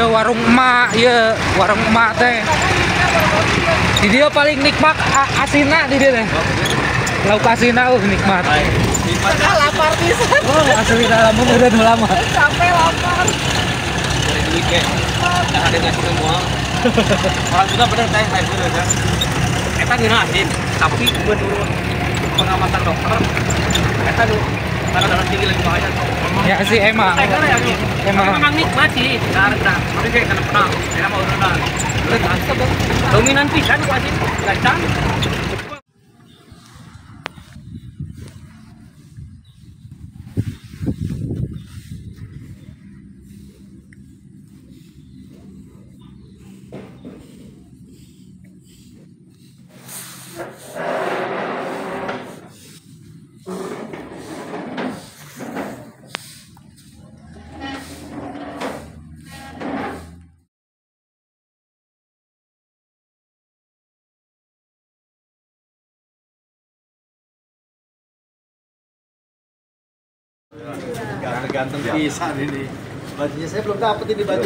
warung emak, ya warung emak teh. Di dia paling nikmat asina di dia teh. Lauk asina nikmat. Lapar pisan. Oh, asli dalam udah lama. Sampai lapar. Dari duit ke. Dah ada ngasih semua. Orang juga bener teh, saya bener kan. Eta geuna asin, tapi menurut pengamatan dokter eta karena darah tinggi lagi bahaya. Ya sih emang. Emang nikmat sih, karena tapi kayak karena pernah, saya mau urunan. Dominan pisan ku asin, gacang. Ganteng pisan ini. Bajunya saya belum dapat ini baju.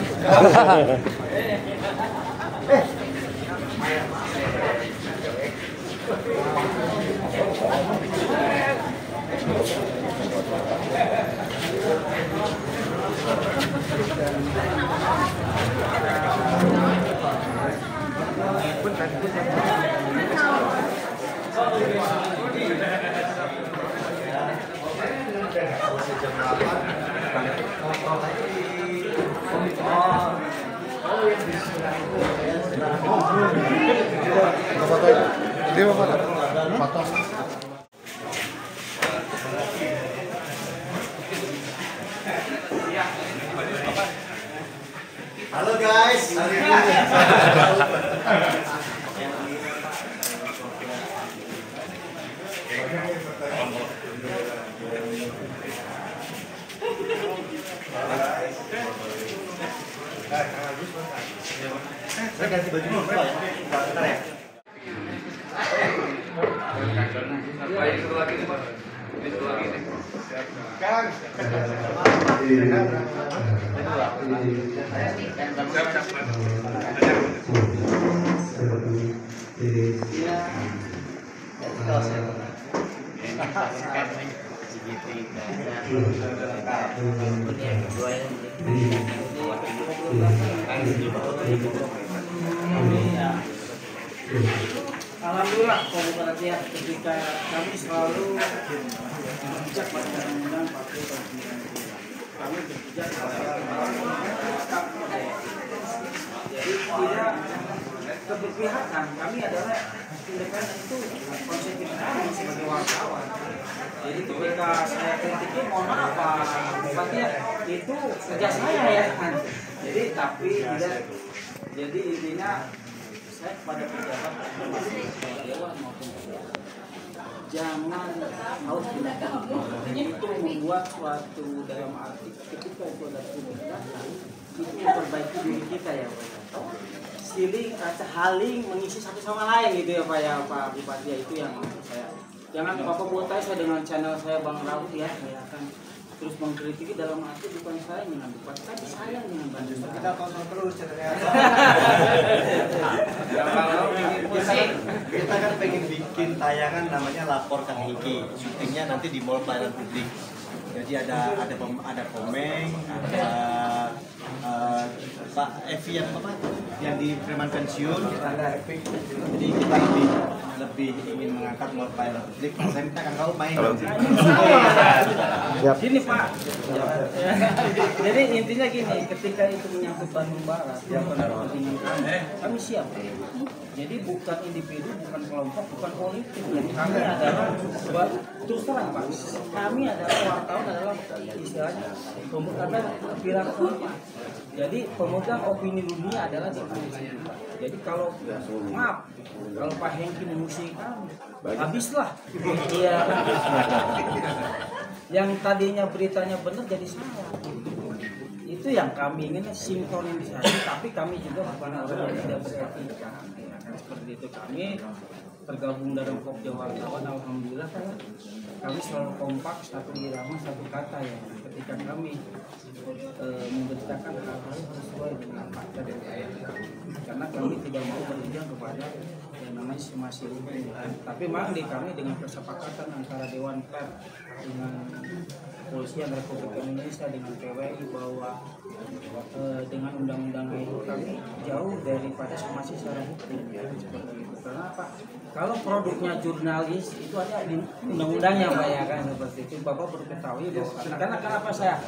Halo guys. Saya ganti baju dulu ya. Bentar ya. Alhamdulillah komunitasnya ketika kami selalu berpijak pada undang-undang 40 tahun 1992. Kami berpijak pada jadi tidak keberpihakan. Kami adalah independen itu konsep kami sebagai wartawan. Jadi ketika saya kritiknya mohon maaf Pak Bupati, itu kerja saya ya kan. Jadi tapi tidak. Jadi intinya saya kepada pejabat dewan maupun jangan harus dilakukan itu membuat suatu dalam arti ketika itu ada kebijakan itu memperbaiki diri kita ya Pak. Siling kaca haling mengisi satu sama lain gitu ya Pak ya Pak Bupati ya, itu yang saya jangan Bapak buat saya dengan channel saya Bang Raut ya, saya akan terus mengkritiki dalam arti bukan saya yang Bupati tapi saya yang bantu. Kita tonton terus channelnya. Kita kan pengen bikin tayangan namanya Lapor Kang Hiki. Syutingnya nanti di Mall Pelayanan Publik. Jadi ada Komeng, ada Pak Evi yang di preman pensiun. Jadi kita lebih ingin mengangkat Mall Pelayanan Publik. Saya minta Kang Kau main. Gini Pak, jadi intinya gini, ketika itu menyangkut Bandung Barat, yang kepentingan kami siap. Jadi bukan individu, bukan kelompok, bukan politik. Yang kami adalah, terus terang Pak, kami adalah wartawan, adalah istilahnya pemegang pilar keempat. Jadi pemegang opini dunia adalah di Indonesia. Jadi kalau maaf, kalau Pak Hengki mengusir kami, habislah. Iya. Yang tadinya beritanya benar jadi salah. Itu yang kami ingin sinkronisasi, tapi kami juga bukan orang yang tidak beretika. Seperti itu kami tergabung dalam Pokja Wartawan, alhamdulillah kan kami selalu kompak, satu irama, satu kata ya. Ketika kami memberitakan hal-hal sesuai dengan fakta dan data, karena kami tidak mau berujung kepada yang namanya simasi hukum. Tapi memang di kami dengan kesepakatan antara Dewan Pers dengan Kepolisian Republik Indonesia dengan PWI bahwa dengan undang-undang itu kami jauh daripada somasi secara hukum ya, seperti itu. Karena apa? Kalau produknya jurnalis itu ada di undang-undangnya Pak ya kan, seperti itu. Bapak perlu ketahui bahwa karena kenapa saya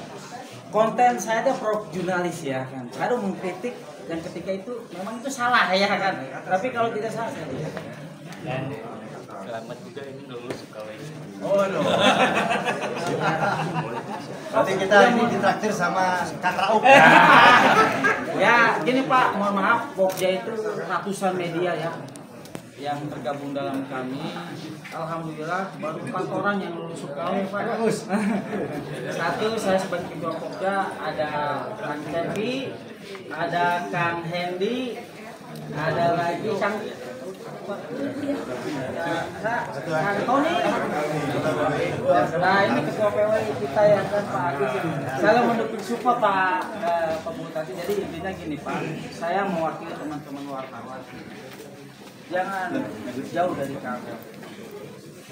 konten saya ada produk jurnalis ya kan, saya harus mengkritik dan ketika itu memang itu salah ya kan, tapi kalau tidak salah saya tidak. Dan selamat juga ini lulus KWI. Oh no. Berarti kita ini ditraktir sama Kang Rauf. Ya gini Pak, mohon maaf, Pokja itu ratusan media ya yang tergabung dalam kami. Alhamdulillah baru 4 orang yang lulus UKW Pak. Satu saya sebagai ketua Pokja, ada Kang Cepi, ada Kang Hendy, ada lagi Kang Tony. Nah ini ketua PWI kita ya kan Pak Agus. Saya mendukung support Pak Bupati. Jadi intinya gini Pak, saya mewakili teman-teman wartawan. Jangan jauh dari kami.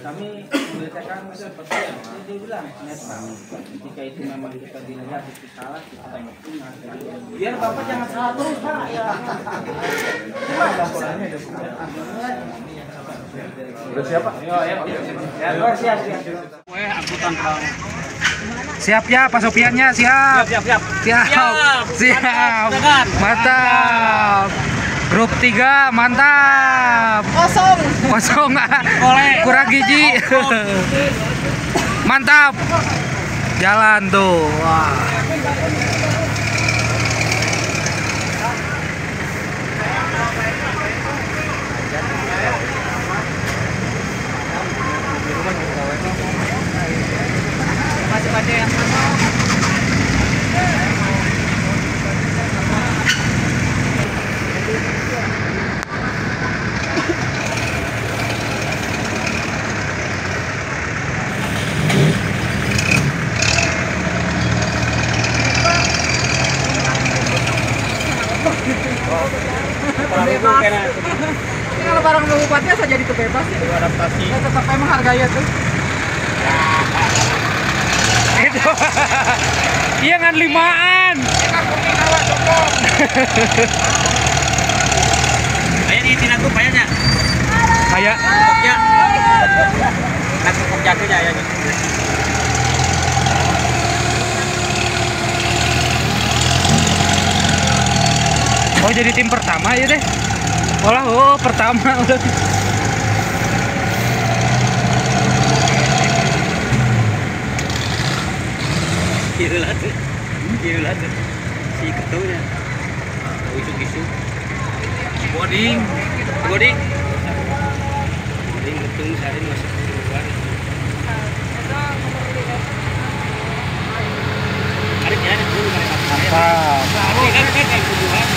Kami memberitakan seperti yang dia bilang, netral. Jika itu memang kita dilihat itu salah, kita tanyakan. Biar Bapak jangan salah terus Pak. Ya. Udah siapa? Ya, siap. Angkutan pelaut. Siap ya, Pak Sofiannya siap. Siap. Mantap. Grup 3 mantap. Kosong. Kurang gizi. Mantap. Jalan tuh. Wah. Masih pada yang Kalau barang bupatinya saya jadi kebebas ya. adaptasi. Saya tetap emang harganya tuh. Itu. Iya kan 5-an. Kayak di Tina tuh kayaknya. Kayak Pokja. Nanti Pokja tuh ya gitu. oh jadi tim pertama ya deh. Pertama udah. Gila tuh. Si ketuanya. Isu-isu. Boarding betul sehari masuk keluar. Ada dulu Mantap. kan pejuang.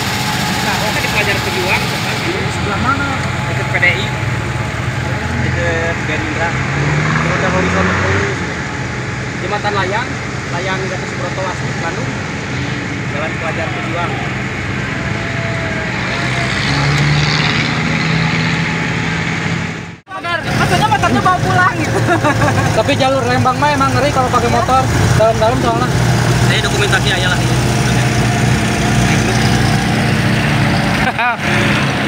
Nah, kan di pelajar pejuang Sebelah mana? dekat PDI. Dekat Gerindra. Udah horizon jembatan layang Gatot Subroto Asli Bandung. Jalan pelajar pejuang. Maksudnya motornya bawa pulang gitu. Tapi jalur Lembang mah emang ngeri kalau pakai motor dalam-dalam soalnya. Saya dokumentasi aja lah ini.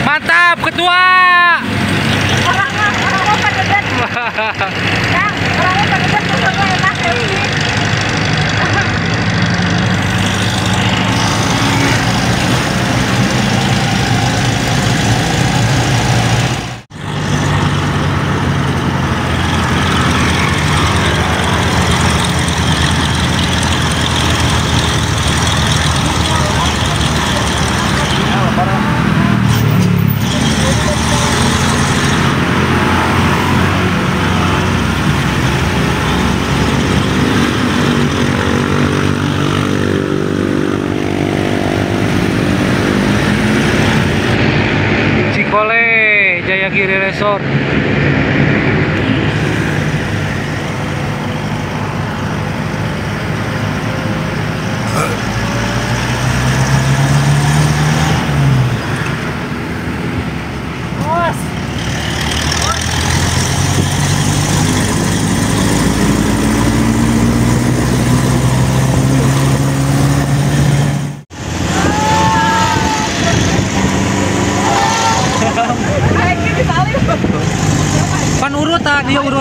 Mantap ketua. Orang pada gede. Ya, orang pada gede motornya enak sih.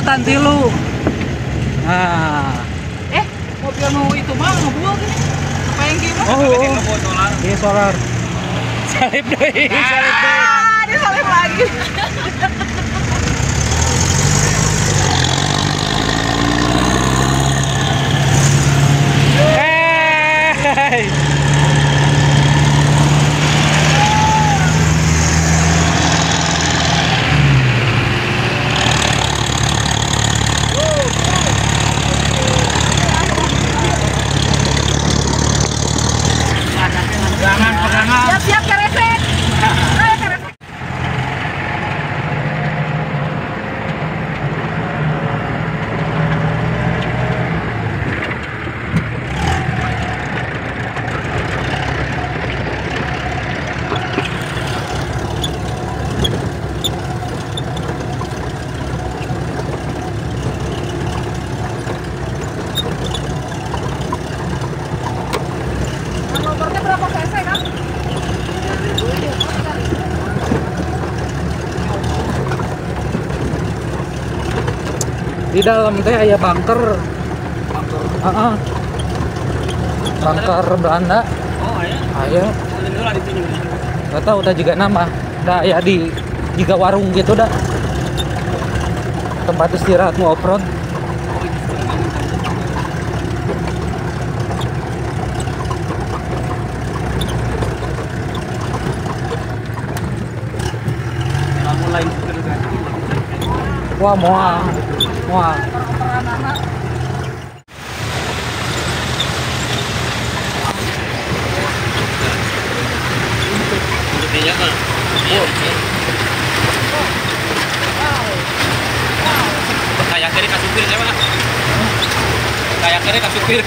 Jembatan Tilu. Nah. Mobil mau itu mah ngebuang gini. Apa yang gimana? Oh, Ngebuang solar. iya solar. Salib deh, salib deh. Dia salib lagi. Hey. Siap-siap keresek. Ayo keresek. Nomornya berapa cc kan? Di dalam teh aya bunker. Bunker Belanda. Oh, ya. Aya. Udah di sini. Gak tahu udah juga nama. Dah ya di juga warung gitu dah. Tempat istirahat mau off-road. Lamun lain supir kan. Wah, moal. Moal. Intinya kan. Kayak kiri ke supir siapa? Kayak kiri ke supir.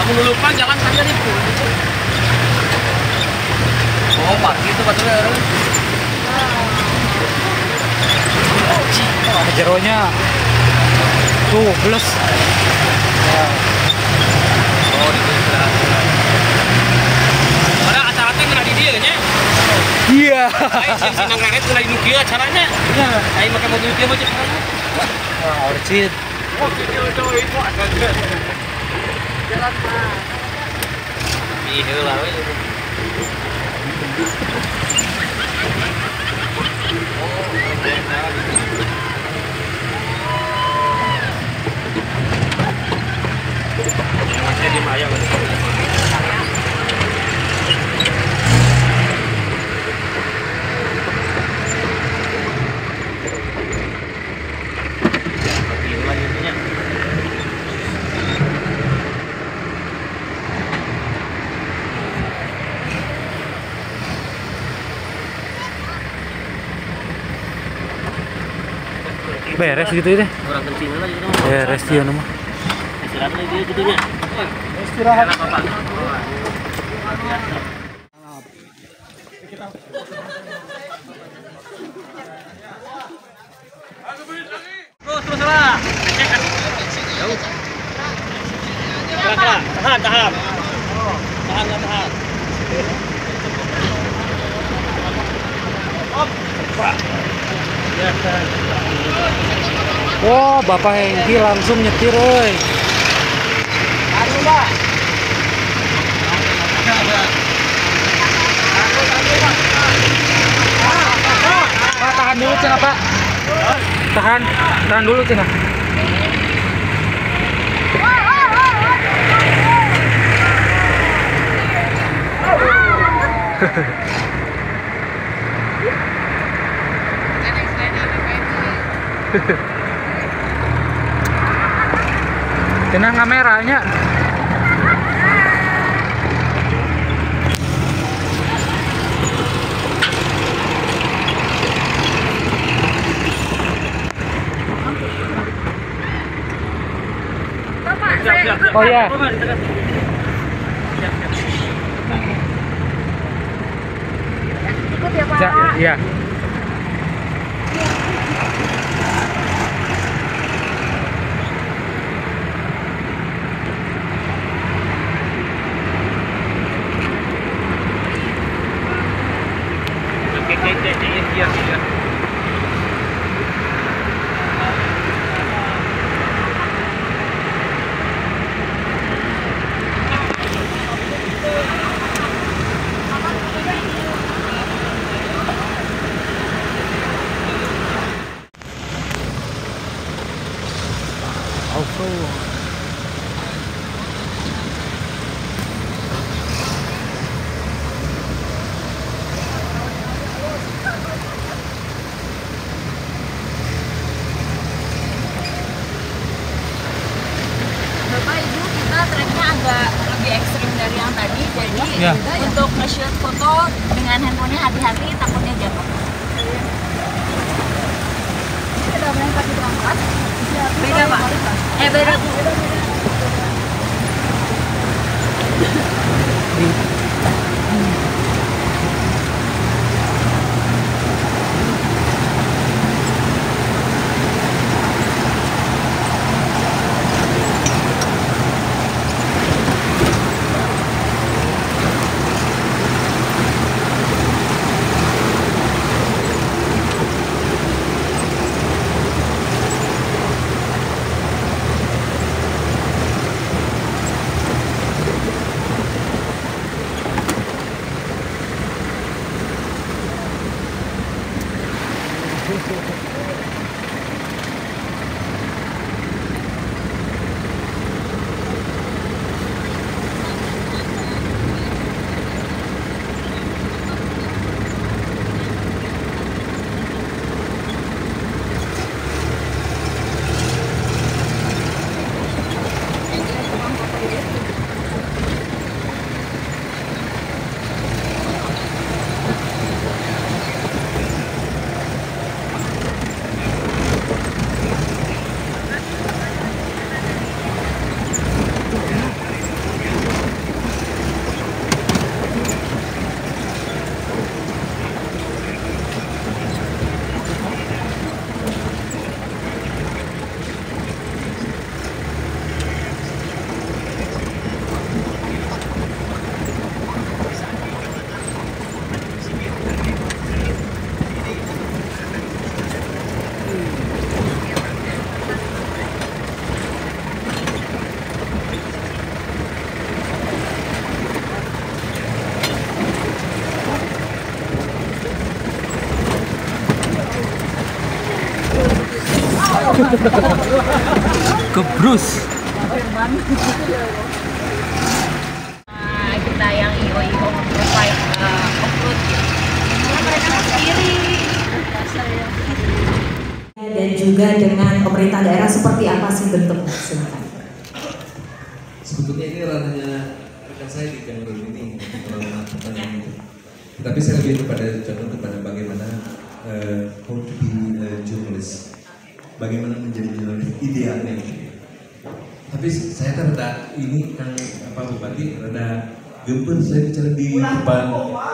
Kamu lulupan jalan saja nih. Oh, parkir itu baterainya. Jeronya tuh plus. Oh, di sini sudah. Ada acara teh nggak di dia nya. Iya. Ayo sinang ngaret nggak di nukia acaranya. Ayo pakai mobil nukia macam mana? Wah, orchid. Iya lah. Masih di Maya. Beres gitu ya. Orang kencing lagi gitu. Beres dia nama. Istirahat lagi dia gitunya. Istirahat. Terus lah. Jauh. Tahan. Tahan. Wah, Bapak Hengki langsung nyetir, woi. Pak, tahan dulu Cina, Pak. Tahan dulu Cina. Kena kameranya. Oh ya. Ikut ya Pak. Iya. handphonenya agak lebih ekstrim dari yang tadi, jadi Ya. untuk nge-shoot foto dengan handphonenya hati-hati, takutnya jatuh. Ada yang pakai berangkat? Beda Pak? Beda Bu. Kebrus. Kita yang IO provide off-road mereka sendiri. Dan juga dengan pemerintah daerah seperti apa sih bentuknya? Silakan. Sebetulnya ini ranahnya rekan saya di Gangguan ini, pertanyaan itu. Tetapi saya lebih condong kepada bagaimana how to be journalist, bagaimana menjadi jurnalis idealnya. Tapi saya kan rada ini kan Bupati rada gempur saya bicara di depan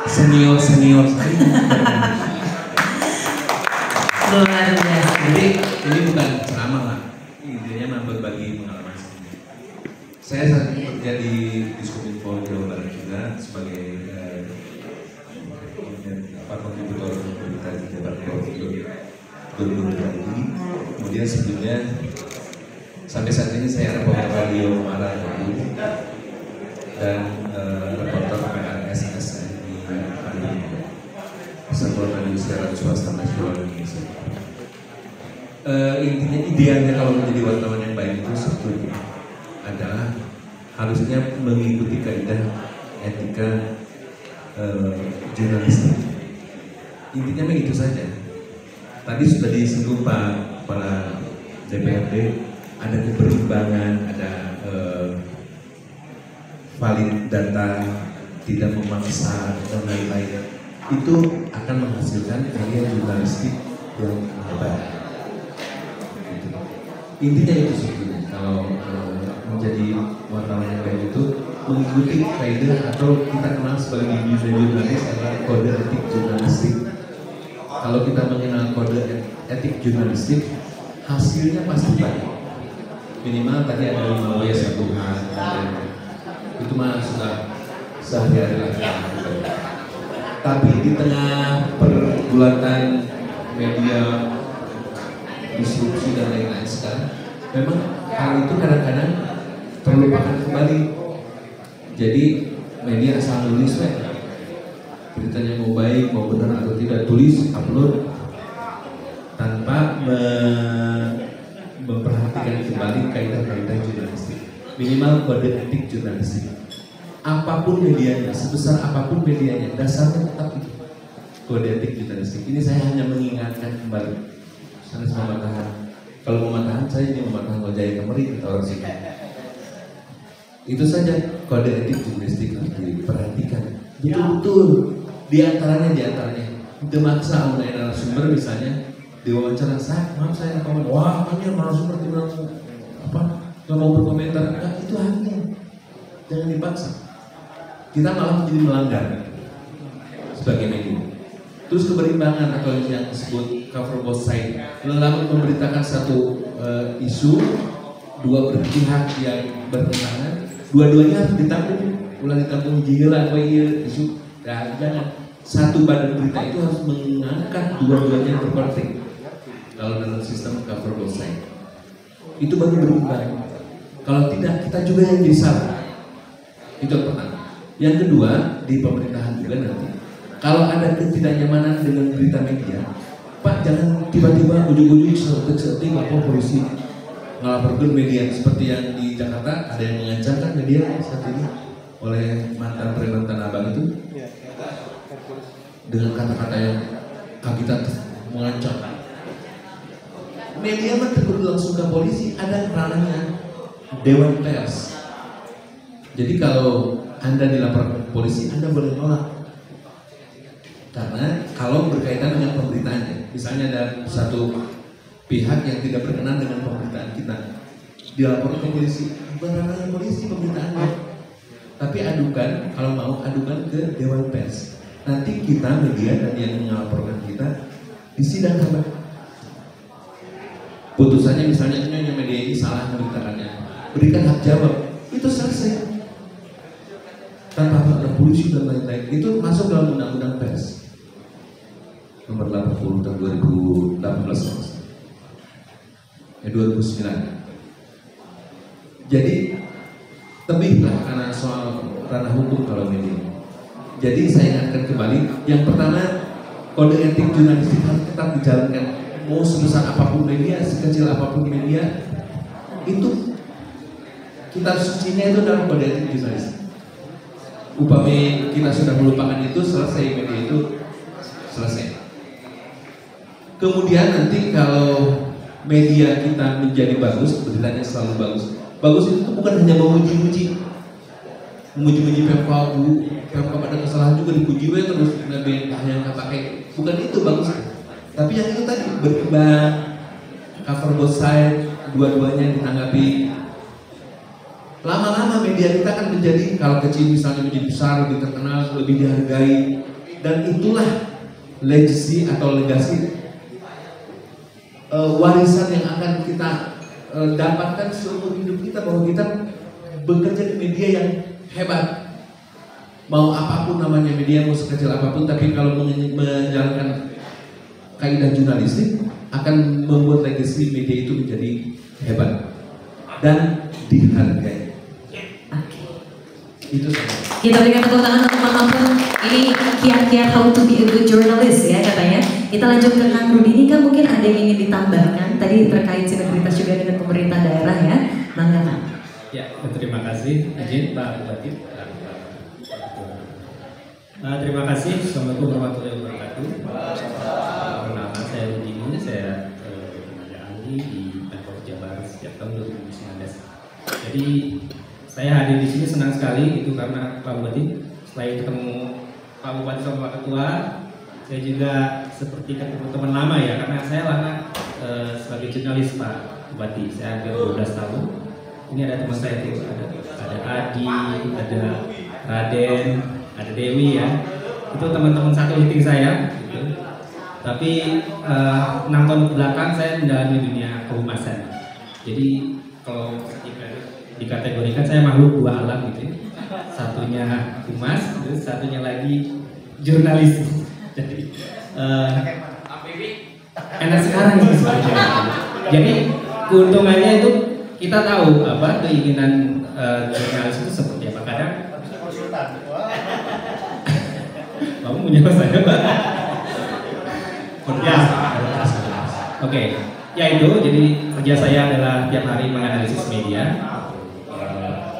senior saya. Luar biasa. Jadi ini bukan ceramah lah, intinya memang berbagi pengalaman sendiri. Saya saat ini bekerja di Diskominfo Jawa Barat juga sebagai kontributor berita di Jawa Barat untuk ini. Kemudian sebelumnya sampai saat ini saya reporter radio Mara dan reporter PRSS di Persatuan Radio Siaran Swasta Nasional Indonesia. Intinya idealnya kalau menjadi wartawan yang baik itu sebetulnya adalah harusnya mengikuti kaidah etika jurnalistik. Intinya begitu saja. Tadi sudah disinggung Pak Kepala DPRD, ada keberimbangan, ada valid data, tidak memaksa dan lain-lain. Itu akan menghasilkan karya jurnalistik yang hebat. Intinya itu sebetulnya kalau menjadi wartawan yang baik itu mengikuti kaidah atau kita kenal sebagai jurnalis adalah kode etik jurnalistik. Kalau kita mengenal kode etik jurnalistik, hasilnya pasti baik. Minimal tadi ada 5W 1H, itu mah sudah sehari-hari lah. Tapi di tengah pergulatan media disrupsi dan lain-lain sekarang, memang hal itu kadang-kadang terlupakan kembali. Jadi media asal nulis, beritanya mau baik, mau benar atau tidak, tulis, upload tanpa memperhatikan kembali kaidah-kaidah jurnalistik. Minimal kode etik jurnalistik. Apapun medianya, sebesar apapun medianya, dasarnya tetap itu kode etik jurnalistik. Ini saya hanya mengingatkan kembali. Sanes mematahan. Kalau mematahan saya ini mematahan wajah yang kemeri kata orang sini. Itu saja kode etik jurnalistik harus diperhatikan betul-betul. Di antaranya memaksa mengenai narasumber, misalnya diwawancara, maaf saya komen, wah hanya narasumber tidak nggak mau berkomentar, nah, itu haknya, jangan dipaksa. Kita malah menjadi melanggar sebagai media. Terus keberimbangan atau yang disebut cover both side, dalam memberitakan satu isu, dua pihak yang bertentangan, dua-duanya harus ditampung, ulang ditampung jila apa isu. Nah, jangan satu badan berita itu harus mengangkat dua-duanya berkonflik. Kalau dalam sistem cover both side, itu baru berimbang. Kalau tidak, kita juga yang salah. Itu yang pertama. Yang kedua, di pemerintahan juga nanti, kalau ada ketidaknyamanan dengan berita media, Pak jangan tiba-tiba ujung-ujung seperti apa polisi ngelaporkan media seperti yang di Jakarta ada yang mengancamkan media saat ini oleh mantan preman Tanah Abang itu dengan kata-kata yang kagitan mengancam. Media mah terburu langsung ke polisi, ada ranahnya Dewan Pers. Jadi kalau Anda dilaporkan ke polisi, Anda boleh nolak. Karena kalau berkaitan dengan pemberitaannya, misalnya ada satu pihak yang tidak berkenan dengan pemberitaan kita, dilaporkan ke polisi, bukan ranahnya polisi pemberitaannya. Tapi adukan, kalau mau adukan ke Dewan Pers. Nanti kita media dan yang melaporkan kita disidang sama. Putusannya misalnya ini media ini salah memberitakannya, berikan hak jawab, itu selesai. Tanpa ada polisi dan lain-lain, itu masuk dalam undang-undang pers nomor 80 tahun 2018 2009. Jadi lebihlah karena soal ranah hukum kalau media. Jadi saya ingatkan kembali, yang pertama kode etik jurnalistik harus tetap dijalankan. Mau sebesar apapun media, sekecil apapun media, itu kitab sucinya itu dalam kode etik jurnalistik. Upami kita sudah melupakan itu, selesai media itu selesai. Kemudian nanti kalau media kita menjadi bagus, beritanya selalu bagus. Bagus itu bukan hanya memuji-muji Pemkab ada kesalahan juga dipuji terus nabi yang nggak pakai, bukan itu bagus. Tapi yang itu tadi berkembang, cover both side, dua-duanya ditanggapi. Lama-lama media kita akan menjadi, kalau kecil misalnya menjadi besar, lebih terkenal, lebih dihargai, dan itulah legacy atau legasi warisan yang akan kita dapatkan seumur hidup kita, bahwa kita bekerja di media yang hebat. Mau apapun namanya media, mau sekecil apapun, tapi kalau menjalankan kaidah jurnalistik akan membuat legacy media itu menjadi hebat dan dihargai. Itu saja. Kita berikan tepuk tangan untuk Pak Mahfud. Ini kiat-kiat how to be a good journalist ya katanya. Kita lanjut ke Kang Rudi. Kan mungkin ada yang ingin ditambahkan tadi terkait sinergitas juga dengan pemerintah daerah ya. Mangga Kang. Ya, terima kasih izin Pak Bupati. Terima kasih. Assalamualaikum warahmatullahi wabarakatuh. Nama saya Rudi, saya tenaga ahli di Pemprov Jabar sejak tahun 2019. Jadi saya hadir di sini senang sekali itu karena Pak Bupati, selain ketemu Pak Bupati sama Pak Ketua, saya juga seperti ketemu teman lama ya, karena saya lama sebagai jurnalis Pak Bupati, saya hampir 12 tahun. Ini ada teman saya tuh, ada Adi, ada Raden, ada Dewi ya, itu teman-teman satu meeting saya. Gitu. Tapi 6 tahun belakang saya mendalami dunia kehumasan. Jadi kalau dikategorikan saya makhluk dua alam gitu. Satunya humas, terus satunya lagi jurnalis. Jadi enak sekarang sih sebenarnya. Jadi keuntungannya itu kita tahu apa keinginan jurnalis itu seperti apa. Kadang kamu punya saya Pak? Ya. Oke. Ya itu. Jadi kerja saya adalah tiap hari menganalisis media.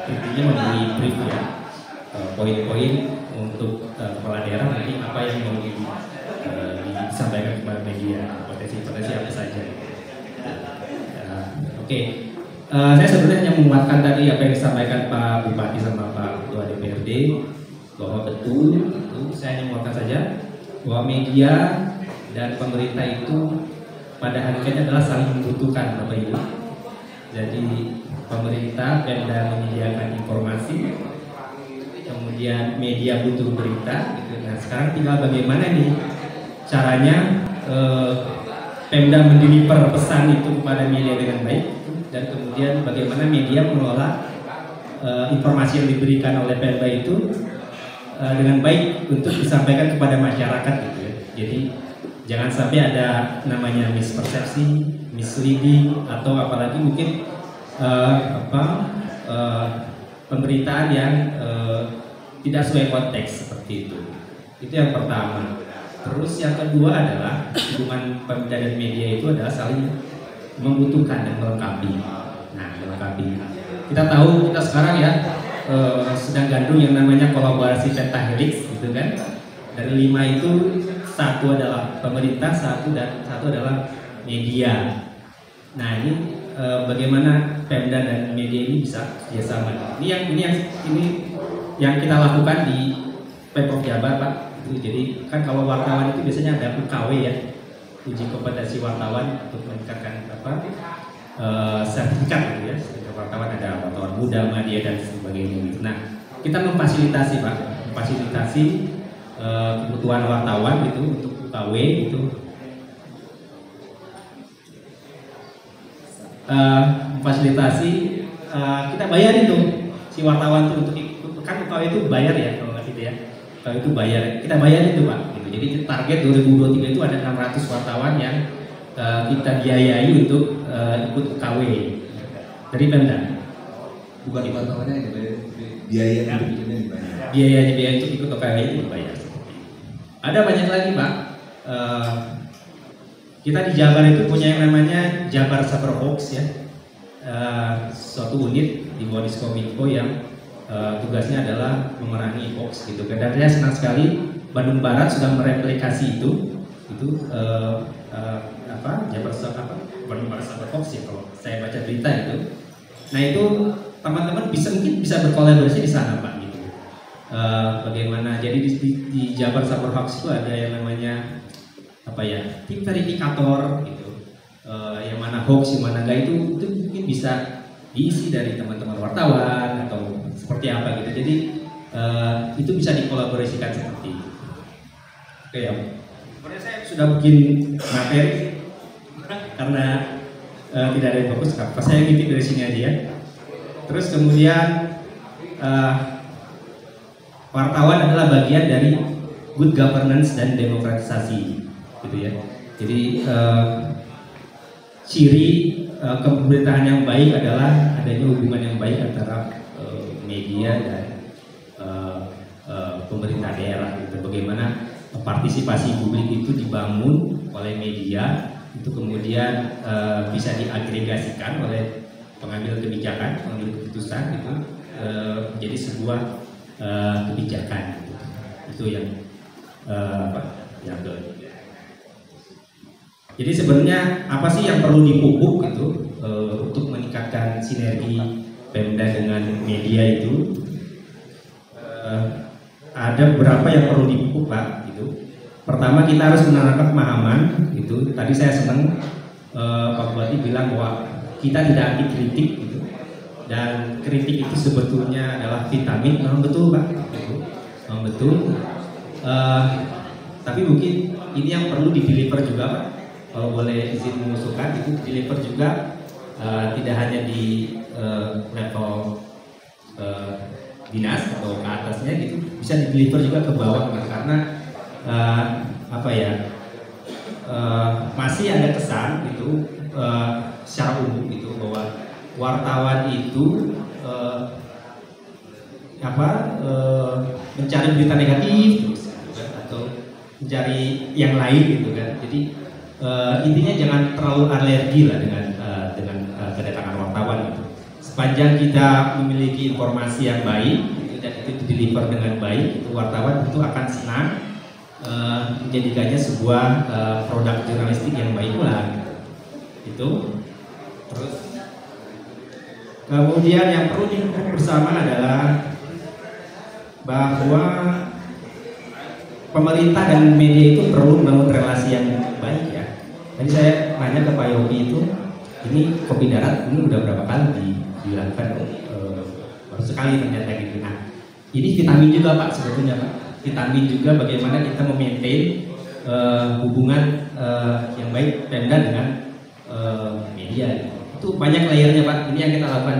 Intinya memberi brief ya, poin-poin untuk kepala daerah nanti apa yang mau disampaikan kepada media, potensi-potensi apa saja. Oke. Saya sebenarnya hanya menguatkan tadi apa yang disampaikan Pak Bupati sama Pak Ketua DPRD bahwa betul itu, saya hanya menguatkan saja bahwa media dan pemerintah itu pada hakikatnya adalah saling membutuhkan Bapak Ibu. Jadi pemerintah Pemda menyediakan informasi, kemudian media butuh berita gitu. Nah sekarang tinggal bagaimana nih caranya Pemda mendeliver pesan itu kepada media dengan baik, dan kemudian bagaimana media mengelola informasi yang diberikan oleh Pemda itu dengan baik untuk disampaikan kepada masyarakat gitu ya. Jadi jangan sampai ada namanya mispersepsi, misleading, atau apalagi mungkin pemberitaan yang tidak sesuai konteks seperti itu. Itu yang pertama. Terus yang kedua adalah hubungan Pemda dan media itu adalah saling membutuhkan dan melengkapi. Nah, melengkapi. Kita tahu kita sekarang ya sedang gandrung yang namanya kolaborasi pentahelix gitu kan. Dari 5 itu 1 adalah pemerintah, 1 adalah media. Nah, ini bagaimana Pemda dan media ini bisa kerjasama. Ini yang kita lakukan di Pemprov Jabar, Pak. Jadi kan kalau wartawan itu biasanya ada UKW ya, uji kompetensi wartawan untuk meningkatkan sertifikat gitu ya. Wartawan ada wartawan muda, media dan sebagainya gitu. Nah kita memfasilitasi Pak, memfasilitasi kebutuhan wartawan gitu untuk UKW gitu. Memfasilitasi kita bayarin tuh si wartawan tuh untuk ikut, kan UKW itu bayar ya kalau nggak gitu ya. Kalau itu bayar, kita bayar itu Pak. Gitu. Jadi target 2023 itu ada 600 wartawan yang kita biayai untuk ikut UKW dari Pemda. Bukan wartawannya yang dibayar, biaya yang dibayar. Biaya untuk ikut UKW itu dibayar. Ada banyak lagi Pak. Kita di Jabar itu punya yang namanya Jabar Cyber Hoax ya. Suatu unit di bawah Diskominfo yang tugasnya adalah memerangi hoax gitu. Dan saya senang sekali Bandung Barat sudah mereplikasi itu Bandung Barat Cyber Hoax ya kalau saya baca berita itu. Nah itu teman-teman mungkin bisa berkolaborasi di sana Pak gitu. Bagaimana? Jadi di Jabar Cyber Hoax itu ada yang namanya tim verifikator gitu. Yang mana hoax, yang mana enggak itu mungkin bisa diisi dari teman-teman wartawan atau seperti apa gitu. Jadi itu bisa dikolaborasikan seperti itu. Oke ya. Sebenarnya saya sudah bikin materi karena tidak ada yang fokus. Saya ngintip dari sini aja ya. Terus kemudian wartawan adalah bagian dari good governance dan demokratisasi, gitu ya. Jadi ciri kepemerintahan yang baik adalah adanya hubungan yang baik antara media dan pemerintah daerah gitu. Bagaimana partisipasi publik itu dibangun oleh media, itu kemudian bisa diagregasikan oleh pengambil kebijakan, pengambil keputusan gitu, menjadi sebuah kebijakan gitu. Itu yang yang jadi sebenarnya apa sih yang perlu dipupuk gitu untuk meningkatkan sinergi Pemda dengan media itu? Ada beberapa yang perlu dipupuk Pak gitu. Pertama kita harus menanamkan pemahaman gitu. Tadi saya senang Pak Bupati bilang bahwa kita tidak anti kritik gitu. Dan kritik itu sebetulnya adalah vitamin. Memang betul Pak gitu. Memang betul. Tapi mungkin ini yang perlu di-deliver juga Pak. Kalau boleh izin mengusulkan itu deliver juga tidak hanya di level dinas atau ke atasnya gitu, bisa di deliver juga ke bawah gitu. Karena masih ada kesan gitu secara umum gitu bahwa wartawan itu mencari berita negatif terus gitu kan, atau mencari yang lain gitu kan. Jadi intinya jangan terlalu alergi lah dengan kedatangan wartawan gitu. Sepanjang kita memiliki informasi yang baik gitu, dan itu deliver dengan baik, itu wartawan itu akan senang menjadikannya sebuah produk jurnalistik yang baik pula gitu. Terus Kemudian yang perlu diingat bersama adalah bahwa pemerintah dan media itu perlu membangun relasi yang baik ya. Tadi saya nanya ke Pak Yogi itu, ini Kopi Darat ini udah berapa kali dilakukan, baru sekali ternyata gitu. Nah, ini vitamin juga Pak sebetulnya Pak. Vitamin juga bagaimana kita memaintain hubungan yang baik Pemda dengan media. Itu banyak layernya Pak. Ini yang kita lakukan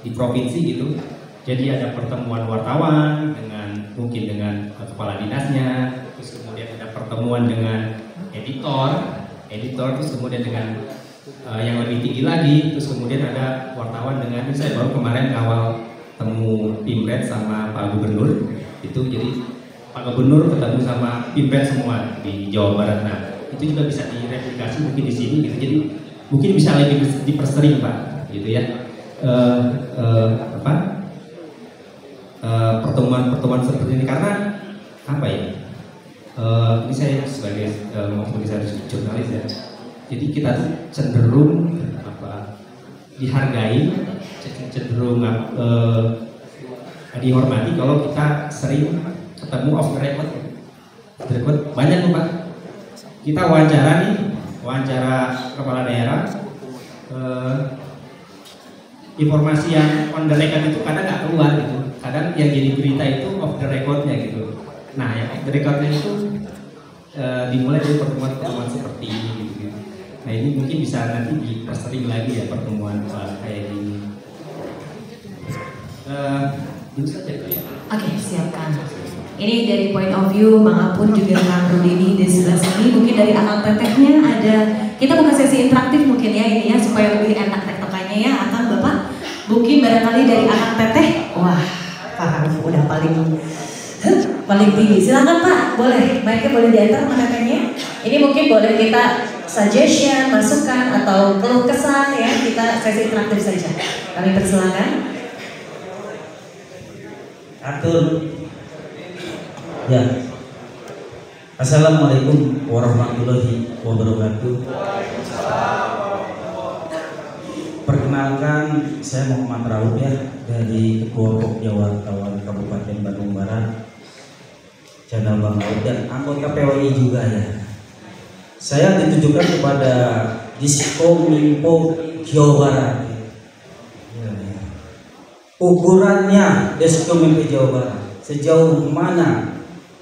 di provinsi gitu. Jadi ada pertemuan wartawan mungkin dengan kepala dinasnya, terus kemudian ada pertemuan dengan editor, terus kemudian dengan yang lebih tinggi lagi, terus kemudian ada wartawan dengan, saya baru kemarin awal temu Pimpret sama Pak Gubernur, itu jadi Pak Gubernur ketemu sama Pimpret semua di Jawa Barat. Nah itu juga bisa direplikasi mungkin di sini gitu. Jadi mungkin bisa lebih dipersering Pak, gitu ya. Pertemuan seperti ini karena apa ya? Ini saya sebagai jurnalis ya. Jadi kita tuh cenderung dihargai, cenderung dihormati kalau kita sering ketemu off the record. Banyak tuh Pak. Kita wawancara kepala daerah. Informasi yang on the record itu kadang nggak keluar gitu. Kadang yang jadi berita itu off the recordnya gitu. Nah yang off the recordnya itu dimulai dari pertemuan seperti ini gitu. Nah ini mungkin bisa nanti dipersering lagi ya pertemuan kayak gini. Itu saja ya. Oke, siapkan. Ini dari point of view Bang Apun juga Kang Rudini di sebelah sini. Mungkin dari Akang Tetehnya ada, kita buka sesi interaktif mungkin ya ini ya supaya lebih enak tektokannya ya. Akang Bapak, mungkin barangkali dari Akang Teteh. Wah, Pak Harif udah paling tinggi. Silakan Pak, boleh. Baiknya boleh diantar Tetehnya. Ini mungkin boleh kita suggestion, masukan atau keluh kesah ya. Kita sesi interaktif saja. Kami persilakan. Atur. Ya. Assalamualaikum warahmatullahi wabarakatuh. Perkenalkan, saya Muhammad Rauf ya, dari Ketua Pokja Wartawan Kabupaten Bandung Barat, Channel Bang Rauf, dan anggota PWI juga ya. Saya ditujukan kepada Diskominfo Jawa Barat. Ukurannya Diskominfo Jawa Barat sejauh mana?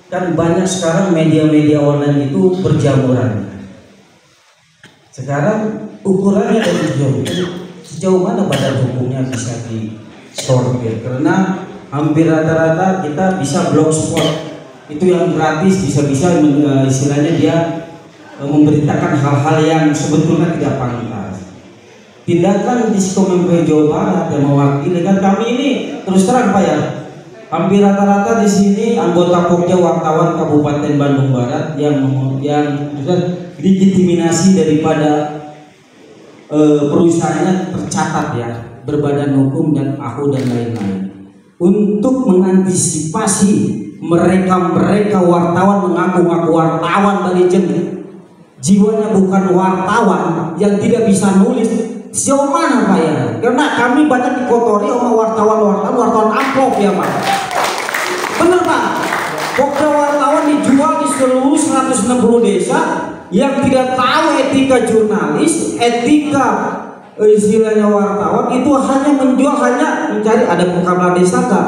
Kan banyak sekarang media-media online itu berjamuran. Sekarang ukurannya dari sejauh mana badan hukumnya bisa disortir, karena hampir rata-rata kita bisa blogspot itu yang gratis, bisa-bisa istilahnya dia memberitakan hal-hal yang sebetulnya tidak pantas. Tindakan Diskominfo Jawa Barat yang mewakili kan kami ini terus terang Pak ya, hampir rata-rata di sini anggota Pokja Wartawan Kabupaten Bandung Barat yang legitimasi daripada perusahaannya tercatat ya, berbadan hukum dan AHU dan lain-lain. Untuk mengantisipasi mereka wartawan mengaku-ngaku wartawan dari jiwanya bukan wartawan yang tidak bisa nulis, sejauh mana Pak ya? Karena kami banyak dikotori sama wartawan amplop ya Pak. Bener Pak, Pokja wartawan dijual di seluruh 160 desa yang tidak tahu etika jurnalis, etika istilahnya wartawan, itu hanya menjual, hanya mencari ada kepala desa kan,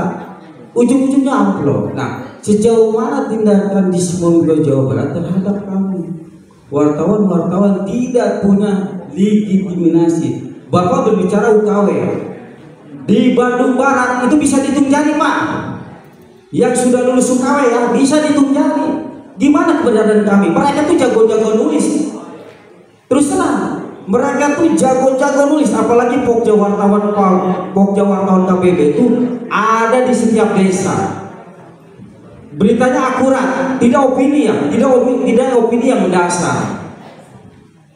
ujung-ujungnya amplop. Nah, sejauh mana tindakan Diskominfo Jawa Barat terhadap kami wartawan tidak punya legitimasi? Bapak berbicara UKW di Bandung Barat itu bisa dihitung jari Pak, yang sudah lulus UKW ya bisa dihitung jari. Gimana keberadaan kami? Mereka tuh jago-jago nulis. Terus terang, mereka tuh jago-jago nulis. Apalagi Pokja wartawan KBB itu ada di setiap desa. Beritanya akurat, tidak opini ya, tidak opini yang mendasar.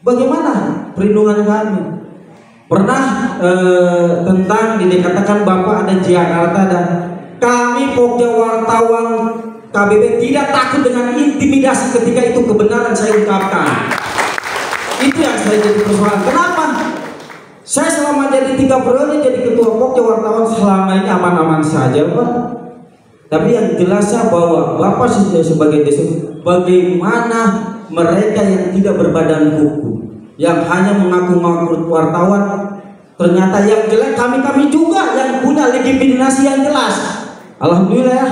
Bagaimana perlindungan kami? Pernah tentang dikatakan Bapak ada Jakarta, dan kami Pokja wartawan KBB tidak takut dengan intimidasi ketika itu kebenaran saya ungkapkan. Itu yang saya jadi persoalan. Kenapa? Saya selama jadi 3 periode jadi ketua Pokja wartawan selama ini aman-aman saja Pak. Tapi yang jelasnya bahwa Bapak sebagai desum, bagaimana mereka yang tidak berbadan hukum, yang hanya mengaku-ngaku wartawan, ternyata yang jelek kami juga yang punya legitimasi yang jelas. Alhamdulillah ya,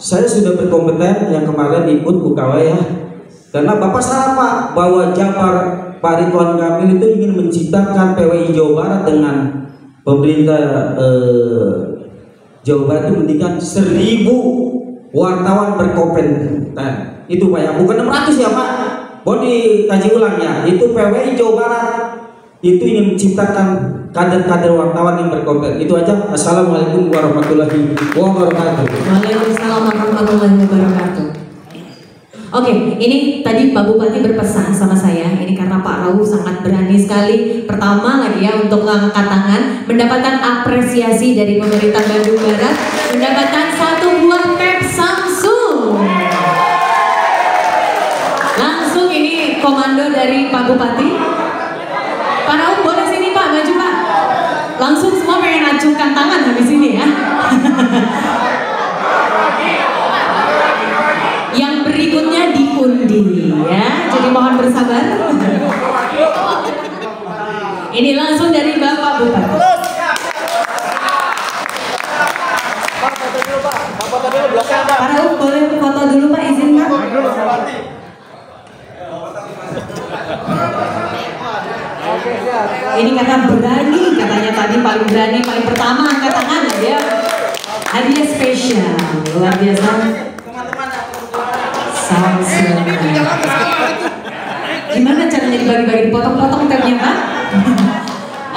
saya sudah berkompeten yang kemarin ikut UKW ya. Karena Bapak salah Pak, bahwa Jabar Pak Ridwan Kamil itu ingin menciptakan PWI Jawa Barat dengan pemerintah Jawa Barat itu mendirikan 1000 wartawan berkompeten. Itu Pak ya, bukan 600 ya Pak. Boleh dikaji ulang ya. Itu PWI Jawa Barat itu ingin menciptakan kader-kader wartawan yang berkompeten. Itu aja. Assalamualaikum warahmatullahi wabarakatuh. Waalaikumsalam warahmatullahi wabarakatuh. Oke, ini tadi Pak Bupati berpesan sama saya. Ini karena Pak Rauf sangat berani sekali. Pertama lagi ya untuk angkat tangan, mendapatkan apresiasi dari pemerintah Bandung Barat, mendapatkan 1 buah tab Samsung. Langsung ini komando dari Pak Bupati. Pak Rauf boleh sini Pak, maju Pak. Langsung semua pengen acungkan tangan habis ini ya. Yang berikutnya diundi ya, jadi mohon bersabar. Ini langsung dari Bapak Bupati. Pak Rauf boleh foto dulu Pak, izin Pak. Ini karena berani, katanya tadi paling berani, paling pertama angkat tangan ya. Hadiah spesial, luar biasa. Samsung. Gimana caranya dibagi-bagi, dipotong-potong tabnya Pak?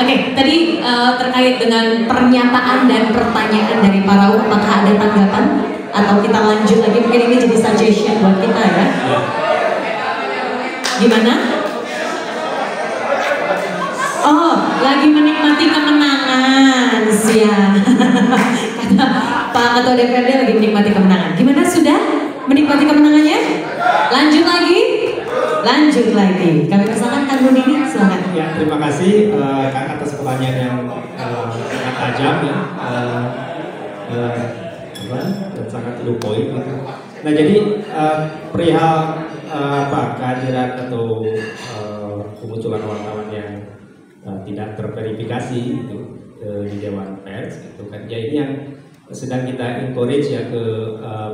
Oke, tadi terkait dengan pernyataan dan pertanyaan dari Pak Rauf, apakah ada tanggapan atau kita lanjut lagi? Mungkin ini jadi suggestion buat kita ya. Gimana? Oh, lagi menikmati kemenangan siang. Kata Pak Ketua DPRD lagi menikmati kemenangan. Gimana, sudah menikmati kemenangannya? Lanjut lagi? Lanjut lagi. Kami persilakan Kang Budi, silakan. Ya, terima kasih Kang atas pertanyaan yang sangat tajam ya, dan sangat to the point gitu. Nah, jadi perihal kehadiran atau kemunculan wartawan yang tidak terverifikasi gitu, di Dewan Pers gitu kan, ya ini yang sedang kita encourage ya ke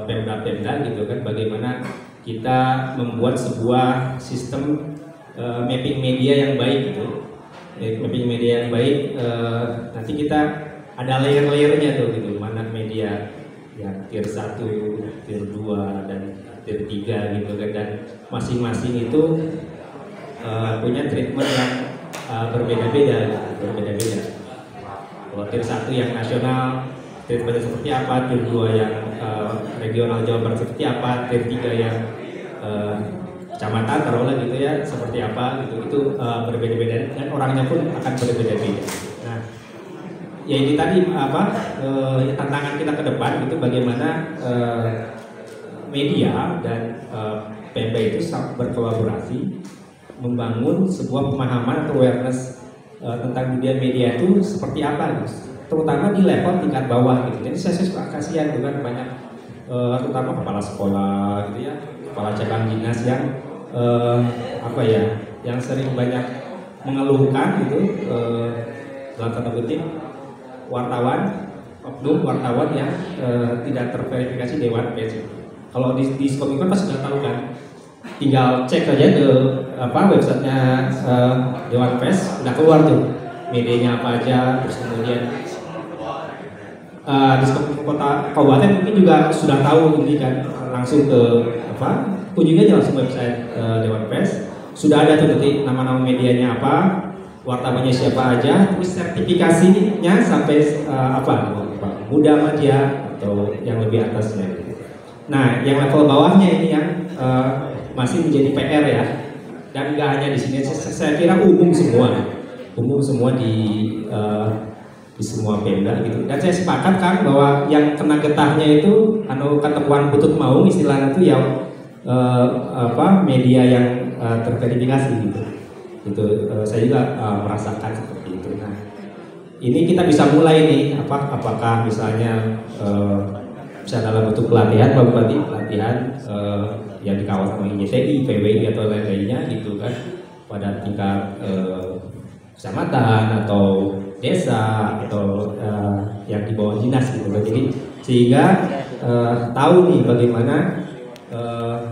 Pemda-Pemda gitu kan, bagaimana kita membuat sebuah sistem mapping media yang baik gitu. Mapping media yang baik, nanti kita ada layer-layernya tuh gitu, mana media yang tier 1, tier 2 dan tier 3 gitu kan, dan masing-masing itu punya treatment yang berbeda-beda. Kalau tier 1 yang nasional treatmentnya seperti apa, tier 2 yang regional Jawa Barat seperti apa, tier 3 yang kecamatan taruhlah gitu ya seperti apa gitu, itu berbeda-beda dan orangnya pun akan berbeda-beda. Nah, ya ini tadi tantangan kita ke depan itu bagaimana media dan Pemda itu berkolaborasi membangun sebuah pemahaman atau awareness tentang dunia media itu seperti apa gitu, terutama di level tingkat bawah gitu. Jadi saya suka kasihan dengan banyak terutama kepala sekolah gitu ya, kepala cabang dinas yang yang sering banyak mengeluhkan gitu dalam tanda kutip wartawan yang tidak terverifikasi Dewan Pers. Kalau di Skominfo pasti sudah tahu kan, tinggal cek aja ke websitenya Dewan Pers, udah keluar tuh medianya apa aja, terus kemudian di kota kabupaten mungkin juga sudah tahu ini kan, langsung ke kunjungi aja langsung website Dewan Pers, sudah ada tuh nanti nama-nama medianya apa, wartawannya siapa aja, terus sertifikasinya sampai Muda Media atau yang lebih atasnya. Nah, yang level bawahnya ini yang masih menjadi PR ya, dan nggak hanya di sini, saya kira umum semua di semua Pemda gitu. Dan saya sepakat kan bahwa yang kena getahnya itu ketemuan butut maung istilahnya itu yang media yang terverifikasi gitu. Itu saya juga merasakan seperti itu. Nah, ini kita bisa mulai nih, apakah misalnya bisa dalam bentuk pelatihan, Pak Bupati, pelatihan yang di kawasan IJTI, PWI atau lain-lainnya gitu kan, pada tingkat kecamatan atau desa atau yang di bawah dinas gitu kan. Jadi sehingga tahu nih bagaimana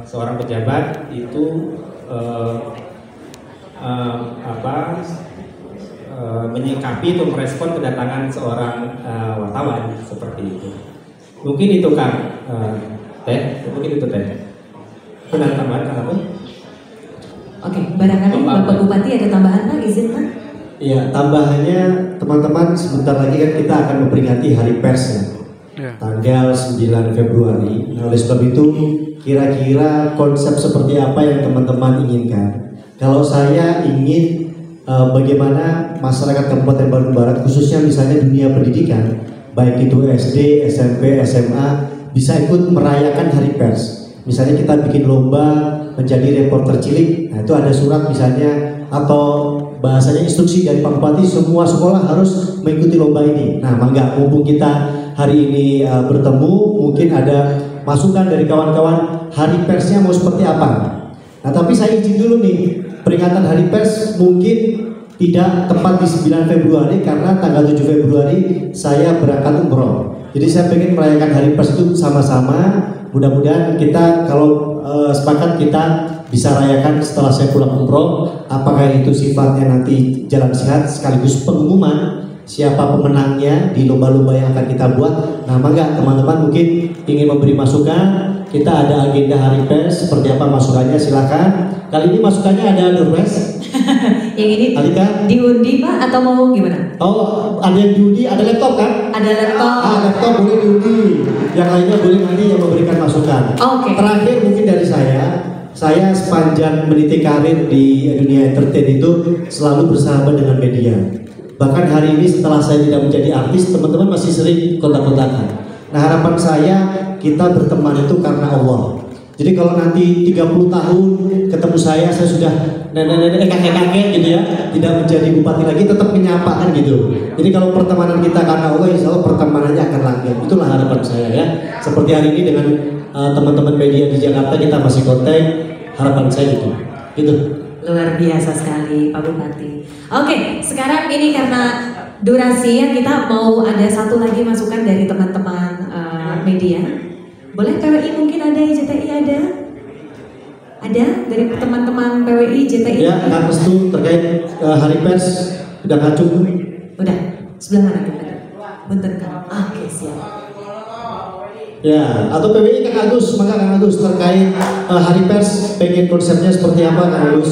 seorang pejabat itu menyikapi atau merespon kedatangan seorang wartawan seperti itu. Mungkin itu Kang mungkin itu Teh. Ada tambahan Kang apa? Oke, barangkali Bapak Bupati ada tambahan Pak, izin Pak? Iya, tambahannya teman-teman sebentar lagi kan kita akan memperingati Hari Pers ya. Tanggal 9 Februari. Nah, oleh sebab itu kira-kira konsep seperti apa yang teman-teman inginkan? Kalau saya ingin bagaimana masyarakat Kabupaten Bandung Barat khususnya misalnya dunia pendidikan, baik itu SD, SMP, SMA bisa ikut merayakan Hari Pers. Misalnya kita bikin lomba menjadi reporter cilik, nah itu ada surat misalnya atau bahasanya instruksi dari Pak Bupati, semua sekolah harus mengikuti lomba ini. Nah, mangga mumpung kita hari ini bertemu, mungkin ada masukan dari kawan-kawan Hari Persnya mau seperti apa. Nah, tapi saya izin dulu nih, peringatan Hari Pers mungkin tidak tepat di 9 Februari karena tanggal 7 Februari saya berangkat umroh. Jadi saya pengen merayakan Hari Pers itu sama-sama. Mudah-mudahan kita kalau sepakat kita bisa rayakan setelah saya pulang umroh. Apakah itu sifatnya nanti jalan sehat sekaligus pengumuman siapa pemenangnya di lomba-lomba yang akan kita buat. Nah, mangga teman-teman mungkin ingin memberi masukan. Kita ada agenda Hari Pers, seperti apa masukannya silakan. Kali ini masukannya ada Nurwes. Yang ini Alika diundi Pak atau mau gimana? Oh, ada yang diundi, ada laptop kan? Ada laptop. Laptop boleh diundi. Yang lainnya boleh nanti yang memberikan masukan. Oke. Terakhir mungkin dari saya sepanjang meniti karir di dunia entertain itu selalu bersahabat dengan media. Bahkan hari ini setelah saya tidak menjadi artis, teman-teman masih sering kontak-kontakan. Nah, harapan saya kita berteman itu karena Allah. Jadi kalau nanti 30 tahun ketemu saya sudah nenek-nenek, kakek-kakek gitu ya, tidak menjadi bupati lagi, tetap menyapa kan gitu. Jadi kalau pertemanan kita karena Allah, insya Allah pertemanannya akan langgeng. Itulah harapan saya ya. Seperti hari ini dengan teman-teman media di Jakarta kita masih kontak, harapan saya itu. Gitu. Luar biasa sekali Pak Bupati. Oke, sekarang ini karena durasi ya, kita mau ada satu lagi masukan dari teman-teman media. Boleh PWI mungkin ada, IJTI ada? Ada dari teman-teman PWI, JTI? Ya, Kak Restu terkait Hari Pers udah ngacung? Udah, sebelah mana kita? Bentar Kak. Oke, siap. Ya, atau PWI Kak Agus, maka Kak Agus terkait Hari Pers pengen konsepnya seperti apa Kak Agus?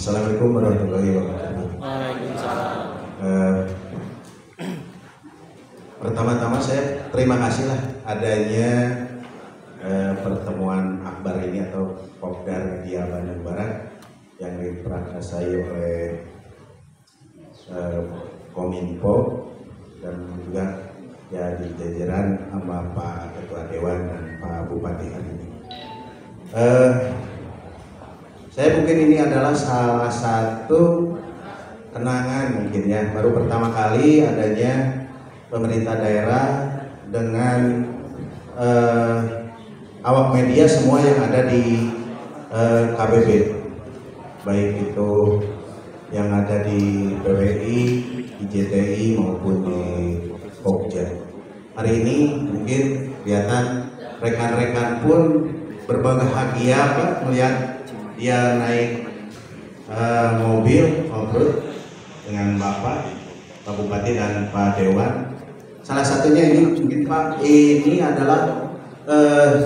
Assalamualaikum warahmatullahi wabarakatuh. Pertama-tama saya terima kasih lah adanya pertemuan akbar ini atau Popdar Media Bandung Barat yang diprakarsai oleh Kominfo dan juga ya di jajaran sama Pak Ketua Dewan dan Pak Bupati hari ini. Saya mungkin ini adalah salah satu kenangan mungkin ya, baru pertama kali adanya pemerintah daerah dengan awak media semua yang ada di KBB, baik itu yang ada di PWI, di JTI maupun di Pokja. Hari ini mungkin kelihatan rekan-rekan pun berbahagia Pak melihat dia naik mobil off-road dengan Bapak Bupati dan Pak Dewan. Salah satunya ini mungkin Pak, ini adalah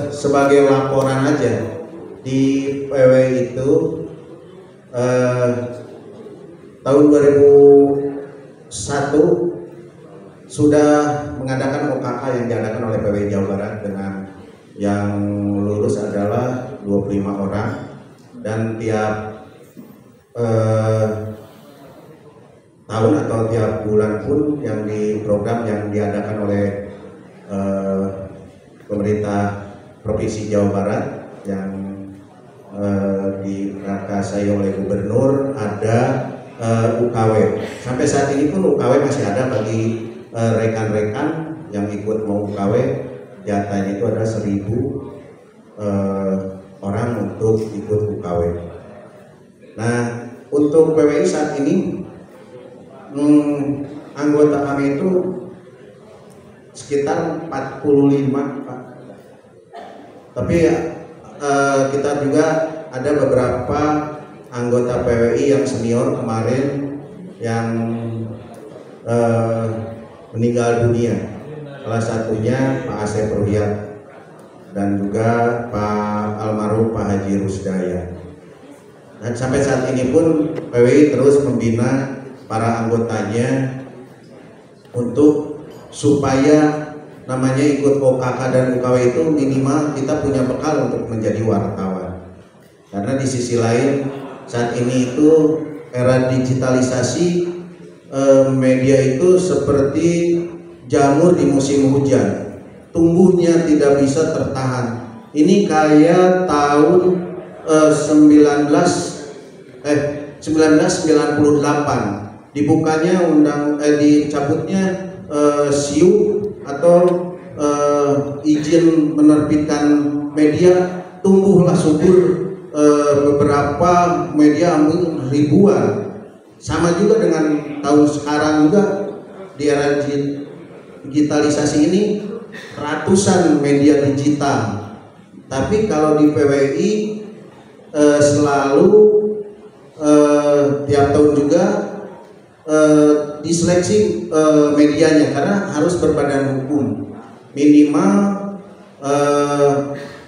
sebagai laporan aja di PW itu tahun 2001 sudah mengadakan OKK yang diadakan oleh PW Jawa Barat dengan yang lulus adalah 25 orang. Dan tiap tahun atau tiap bulan pun yang di program yang diadakan oleh pemerintah Provinsi Jawa Barat yang dikasai oleh gubernur, ada UKW. Sampai saat ini pun UKW masih ada bagi rekan-rekan yang ikut mau UKW, jatahnya itu ada 1.000 orang untuk ikut UKW. Nah, untuk PWI saat ini anggota kami itu sekitar 45, Pak. Tapi kita juga ada beberapa anggota PWI yang senior kemarin yang meninggal dunia. Salah satunya Pak Asep Ruhyat dan juga Pak almarhum Pak Haji Rusdaya. Dan sampai saat ini pun PWI terus membina para anggotanya untuk supaya namanya ikut OKK dan UKW itu minimal kita punya bekal untuk menjadi wartawan. Karena di sisi lain saat ini itu era digitalisasi, media itu seperti jamur di musim hujan, tumbuhnya tidak bisa tertahan. Ini kayak tahun 1998 dibukanya dicabutnya SIU atau izin menerbitkan media, tumbuhlah subur beberapa media ribuan. Sama juga dengan tahun sekarang juga di era digitalisasi ini ratusan media digital. Tapi kalau di PWI selalu tiap tahun juga diseleksi medianya karena harus berbadan hukum minimal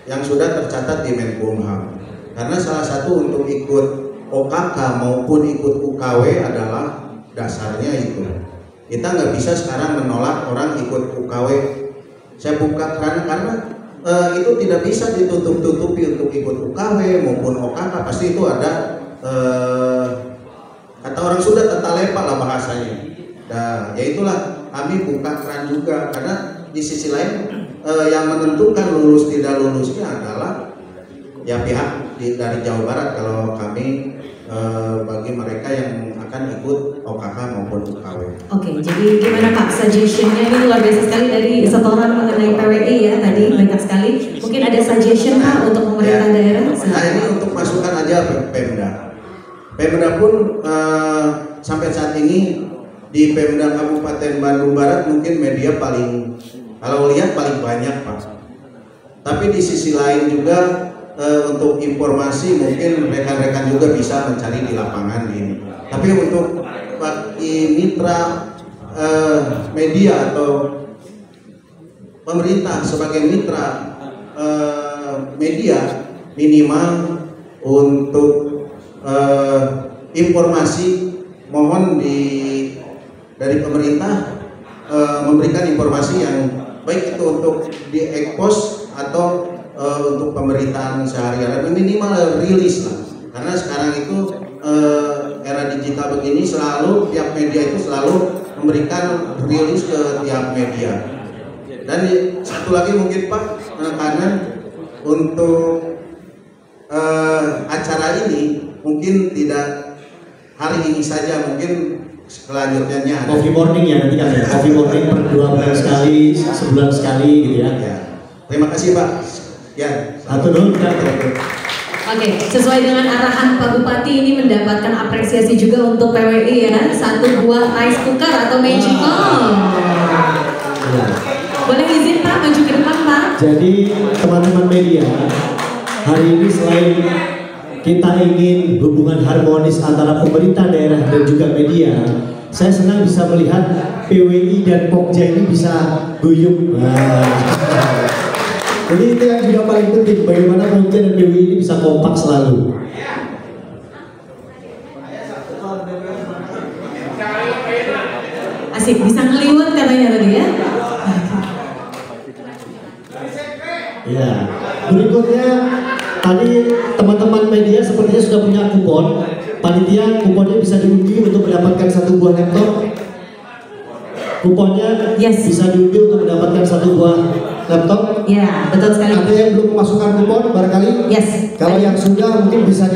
yang sudah tercatat di Menkumham. Karena salah satu untuk ikut OKK maupun ikut UKW adalah dasarnya itu. Kita nggak bisa sekarang menolak orang ikut UKW. Saya buka karena itu tidak bisa ditutup-tutupi untuk ikut UKW maupun OKK, pasti itu ada kata orang Sunda tata lepak lah bahasanya. Nah, ya itulah kami buka keran juga karena di sisi lain yang menentukan lulus tidak lulusnya adalah ya pihak dari Jawa Barat kalau kami bagi mereka yang akan ikut OKK maupun UKW. Oke, jadi gimana Pak suggestionnya? Ini luar biasa sekali dari setoran mengenai PWI ya tadi banyak sekali. Mungkin ada suggestion Pak untuk pemerintah daerah? Nah ini untuk masukan aja Pemda. Pemda pun sampai saat ini di Pemda Kabupaten Bandung Barat mungkin media paling, kalau lihat paling banyak Pak. Tapi di sisi lain juga untuk informasi mungkin rekan-rekan juga bisa mencari di lapangan ini. Tapi untuk bagi mitra media atau pemerintah sebagai mitra media minimal untuk informasi mohon dari pemerintah memberikan informasi yang baik itu untuk di-expose atau untuk pemberitaan sehari-hari minimal rilis lah. Karena sekarang itu era digital begini selalu tiap media itu selalu memberikan rilis ke tiap media. Dan satu lagi mungkin Pak penekanan untuk acara ini mungkin tidak hari ini saja, mungkin selanjutnya ada coffee morning ya nanti kan ya, coffee morning per 2 bulan sekali, sebulan sekali gitu ya. Ya. Terima kasih Pak. Ya, satu dulu kan. Oke, sesuai dengan arahan Pak Bupati ini mendapatkan apresiasi juga untuk PWI ya, 1 buah rice cooker atau magical. Boleh izin Pak maju ke depan Pak. Jadi teman-teman media, hari ini selain kita ingin hubungan harmonis antara pemerintah daerah dan juga media, saya senang bisa melihat PWI dan Pokja ini bisa guyup. Jadi itu yang juga paling penting, bagaimana Pokja dan PWI ini bisa kompak selalu. Asik, bisa ngeliwat katanya tadi ya. Ya, berikutnya tadi teman-teman media sepertinya sudah punya kupon. Panitia kuponnya bisa diundi untuk mendapatkan 1 buah laptop. Kuponnya bisa diundi untuk mendapatkan 1 buah laptop? Ya, betul sekali. Ada yang belum memasukkan kupon barangkali? Yes. Kalau yang sudah mungkin bisa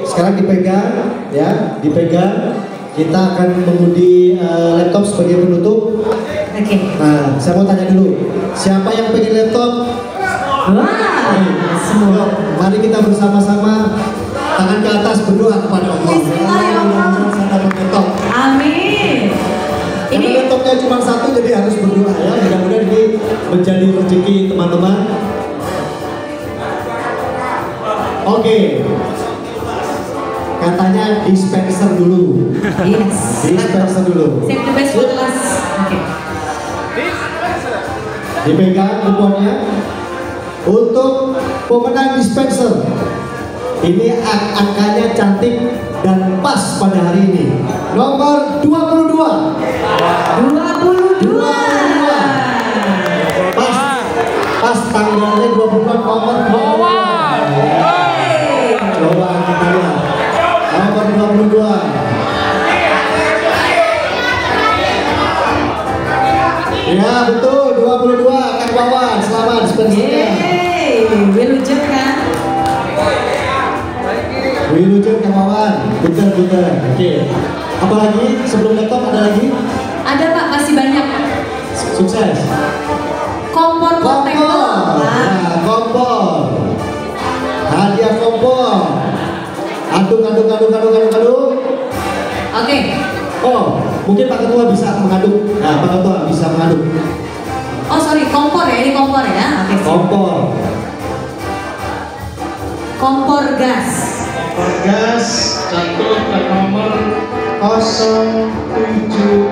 sekarang dipegang, ya, dipegang. Kita akan mengundi laptop sebagai penutup. Oke. Nah, saya mau tanya dulu, siapa yang pengen laptop? Wah, semua. Mari kita bersama-sama tangan ke atas berdoa kepada Allah. Bismillahirrahmanirrahim. Saya dapat laptop. Amin. Karena Ini laptopnya cuma satu, jadi harus berdoa ya. Mudah-mudahan ini menjadi rezeki teman-teman. Oke. Katanya dispenser dulu. yes. Dispenser dulu. Save the best for last. Oke. Dipegang kuponnya. Untuk pemenang dispenser, ini angkanya cantik dan pas pada hari ini. Nomor 22. 22. Pas tanggalnya 22 nomor 22. Coba kita lihat. Nomor 22. Ya betul, 22 Kang Wawan, selamat dispensernya. Wilujeng kan? Wilujeng Kang Wawan, betul. Oke. Apalagi sebelum laptop ada lagi? Ada Pak, masih banyak. Sukses. Kompor Kompor. Nah, kompor. Hadiah kompor. Aduk. Oke. Oh, mungkin Pak Ketua bisa mengaduk. Nah, Pak Ketua bisa mengaduk. Oh sorry, kompor ya, ini kompor ya. Oke. Kompor. Kompor gas. Kompor gas jatuh ke nomor 07